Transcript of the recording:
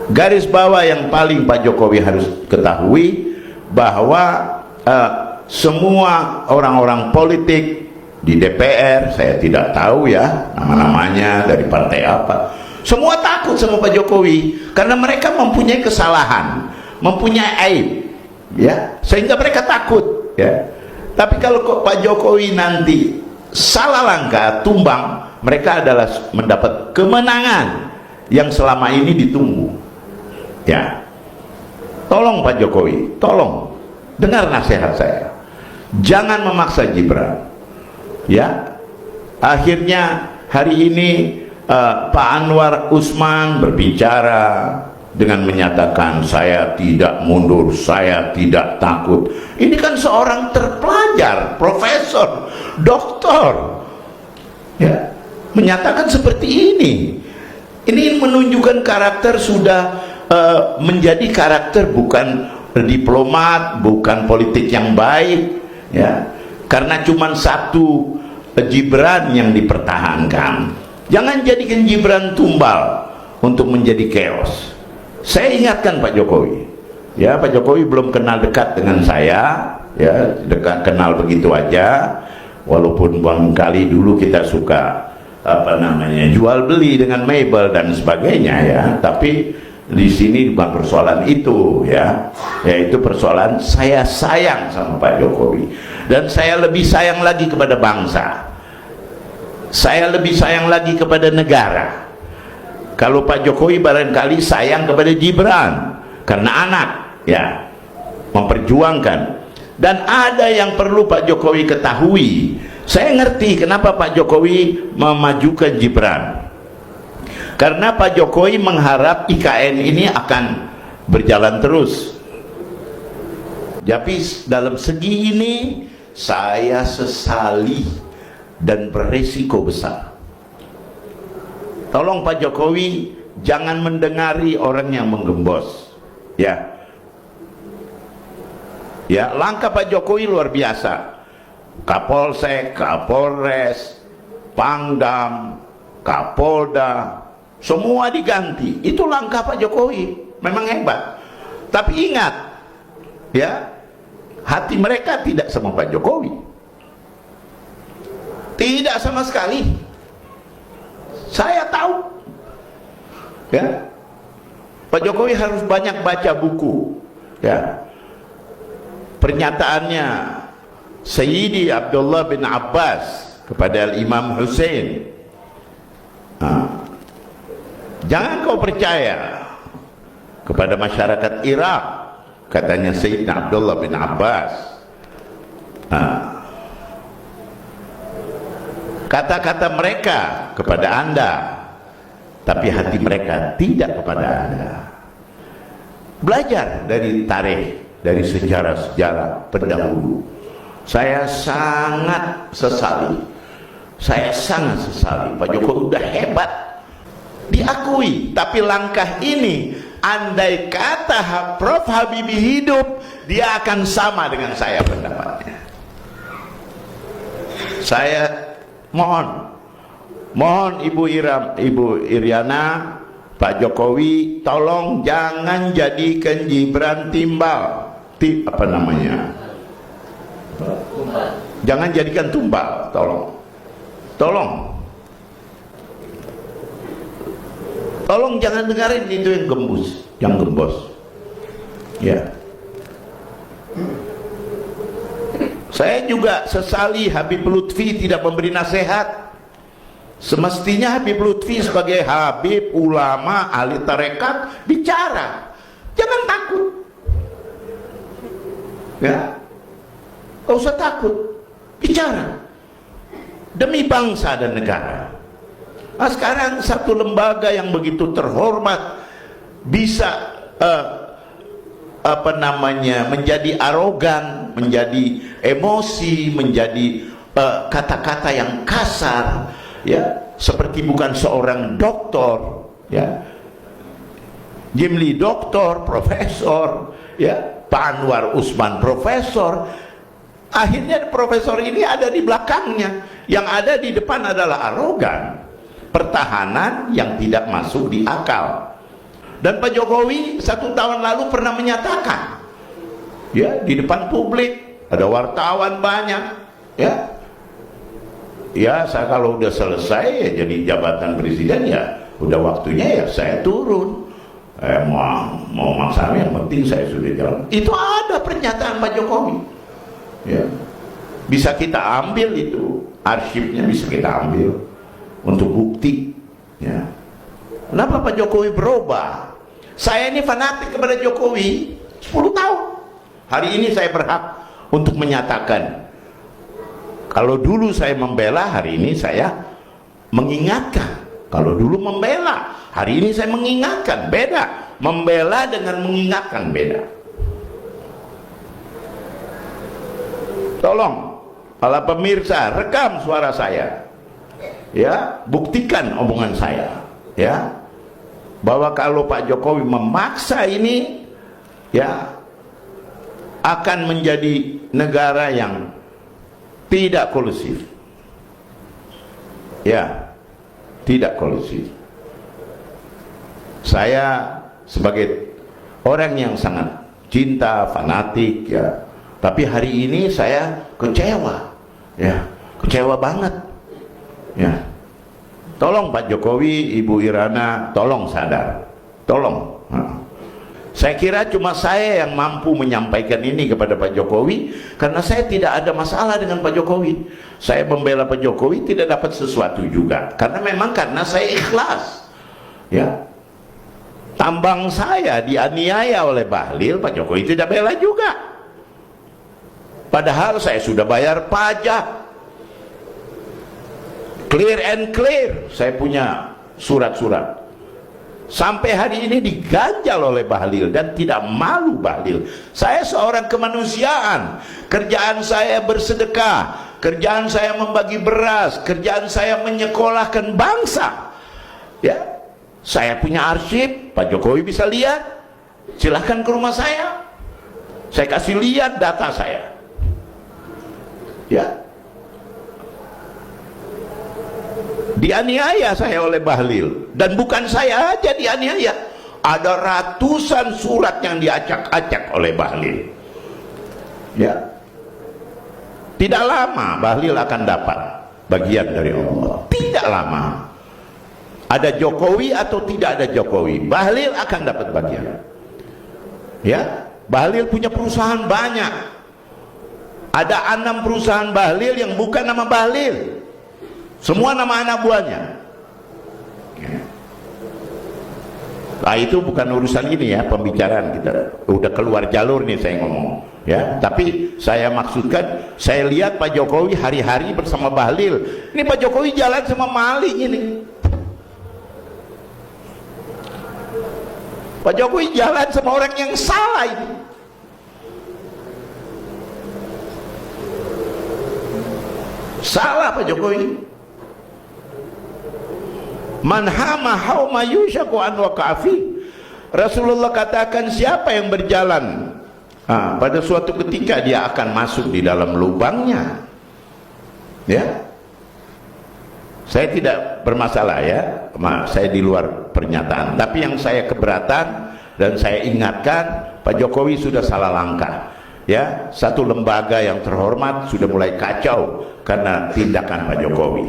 garis bawah yang paling Pak Jokowi harus ketahui bahwa semua orang-orang politik di DPR, saya tidak tahu ya nama-namanya dari partai apa, semua takut sama Pak Jokowi karena mereka mempunyai kesalahan, mempunyai aib, ya, sehingga mereka takut, ya. Tapi kalau Pak Jokowi nanti salah langkah, tumbang, mereka adalah mendapat kemenangan yang selama ini ditunggu, ya. Tolong Pak Jokowi, tolong dengar nasihat saya, jangan memaksa Gibran, ya. Akhirnya hari ini Pak Anwar Usman berbicara dengan menyatakan saya tidak mundur, saya tidak takut. Ini kan seorang terpelajar, profesor, doktor, ya, menyatakan seperti ini. Ini menunjukkan karakter sudah menjadi karakter bukan diplomat, bukan politik yang baik, ya. Karena cuma satu Gibran yang dipertahankan. Jangan jadikan Gibran tumbal untuk menjadi chaos. Saya ingatkan Pak Jokowi, ya, Pak Jokowi belum kenal dekat dengan saya, ya, dekat kenal begitu aja, walaupun barangkali dulu kita suka jual beli dengan Mabel dan sebagainya, ya, tapi di sini bukan persoalan itu, ya, yaitu persoalan saya sayang sama Pak Jokowi dan saya lebih sayang lagi kepada bangsa, saya lebih sayang lagi kepada negara. Kalau Pak Jokowi barangkali sayang kepada Gibran karena anak, ya, memperjuangkan. Dan ada yang perlu Pak Jokowi ketahui. Saya ngerti kenapa Pak Jokowi memajukan Gibran, karena Pak Jokowi mengharap IKN ini akan berjalan terus. Tapi dalam segi ini saya sesali dan beresiko besar. Tolong Pak Jokowi jangan mendengari orang yang menggembos, ya. Ya, langkah Pak Jokowi luar biasa. Kapolsek, Kapolres, Pangdam, Kapolda, semua diganti. Itu langkah Pak Jokowi, memang hebat. Tapi ingat, ya, hati mereka tidak sama Pak Jokowi, tidak sama sekali. Saya tahu, ya, Pak Jokowi harus banyak baca buku, ya. Pernyataannya Sayyidi Abdullah bin Abbas kepada Imam Hussein, jangan kau percaya kepada masyarakat Irak, katanya Sayyidina Abdullah bin Abbas, kata-kata mereka kepada Anda, tapi hati mereka tidak kepada Anda. Belajar dari tarikh, dari sejarah-sejarah pendahulu. Saya sangat sesali, Pak Jokowi udah hebat, diakui. Tapi langkah ini, andai kata Prof Habibie hidup, dia akan sama dengan saya pendapatnya. Saya mohon Ibu Iriana, Pak Jokowi, tolong jangan jadikan Gibran timbal, jangan jadikan tumbal, tolong jangan dengarin itu yang gembos, ya. Saya juga sesali Habib Lutfi tidak memberi nasihat. Semestinya Habib Lutfi sebagai Habib, ulama, ahli tarekat bicara, jangan takut, ya, gak usah takut, bicara demi bangsa dan negara. Nah, sekarang satu lembaga yang begitu terhormat bisa menjadi arogan, menjadi emosi, menjadi kata-kata yang kasar, ya, seperti bukan seorang doktor, ya. Jimli doktor, profesor, ya, Pak Anwar Usman profesor. Akhirnya profesor ini ada di belakangnya, yang ada di depan adalah arogan, pertahanan yang tidak masuk di akal. Dan Pak Jokowi 1 tahun lalu pernah menyatakan, ya, di depan publik, ada wartawan banyak, ya, saya kalau udah selesai ya jadi jabatan presiden, ya udah waktunya ya saya turun. Mau maksa, yang penting saya sudah jalan. Itu ada pernyataan Pak Jokowi, ya. Bisa kita ambil itu, arsipnya bisa kita ambil untuk bukti, ya. Kenapa Pak Jokowi berubah? Saya ini fanatik kepada Jokowi 10 tahun. Hari ini saya berhak untuk menyatakan, kalau dulu saya membela, hari ini saya mengingatkan. Kalau dulu membela, hari ini saya mengingatkan. Beda, membela dengan mengingatkan beda. Tolong para pemirsa, rekam suara saya, ya, buktikan omongan saya, ya, bahwa kalau Pak Jokowi memaksa ini, ya, akan menjadi negara yang tidak kondusif, ya, tidak kondusif. Saya sebagai orang yang sangat cinta, fanatik, ya, tapi hari ini saya kecewa, ya, kecewa banget, ya. Tolong Pak Jokowi, Ibu Irana, tolong sadar, tolong. Saya kira cuma saya yang mampu menyampaikan ini kepada Pak Jokowi, karena saya tidak ada masalah dengan Pak Jokowi. Saya membela Pak Jokowi tidak dapat sesuatu juga, karena memang karena saya ikhlas, ya. Tambang saya dianiaya oleh Bahlil, Pak Jokowi tidak bela juga. Padahal saya sudah bayar pajak, clear and clear, saya punya surat-surat. Sampai hari ini diganjal oleh Bahlil dan tidak malu Bahlil. Saya seorang kemanusiaan, kerjaan saya bersedekah, kerjaan saya membagi beras, kerjaan saya menyekolahkan bangsa, ya. Saya punya arsip, Pak Jokowi bisa lihat, silahkan ke rumah saya kasih lihat data saya, ya. Dianiaya saya oleh Bahlil, dan bukan saya aja dianiaya, ada ratusan surat yang diacak-acak oleh Bahlil, ya. Tidak lama Bahlil akan dapat bagian dari Allah, tidak lama. Ada Jokowi atau tidak ada Jokowi, Bahlil akan dapat bagian, ya. Bahlil punya perusahaan banyak, ada 6 perusahaan Bahlil yang bukan nama Bahlil, semua nama anak buahnya, ya. Nah, itu bukan urusan ini, ya, pembicaraan kita udah keluar jalur nih saya ngomong, ya. Tapi saya maksudkan, saya lihat Pak Jokowi hari-hari bersama Bahlil. Ini Pak Jokowi jalan sama maling ini. Pak Jokowi jalan sama orang yang salah ini. Salah Pak Jokowi. Man hama hauma yushaku an waqafi. Rasulullah katakan, siapa yang berjalan pada suatu ketika dia akan masuk di dalam lubangnya, ya. Saya tidak bermasalah, ya, saya di luar pernyataan, tapi yang saya keberatan dan saya ingatkan, Pak Jokowi sudah salah langkah, ya. Satu lembaga yang terhormat sudah mulai kacau karena tindakan Pak Jokowi.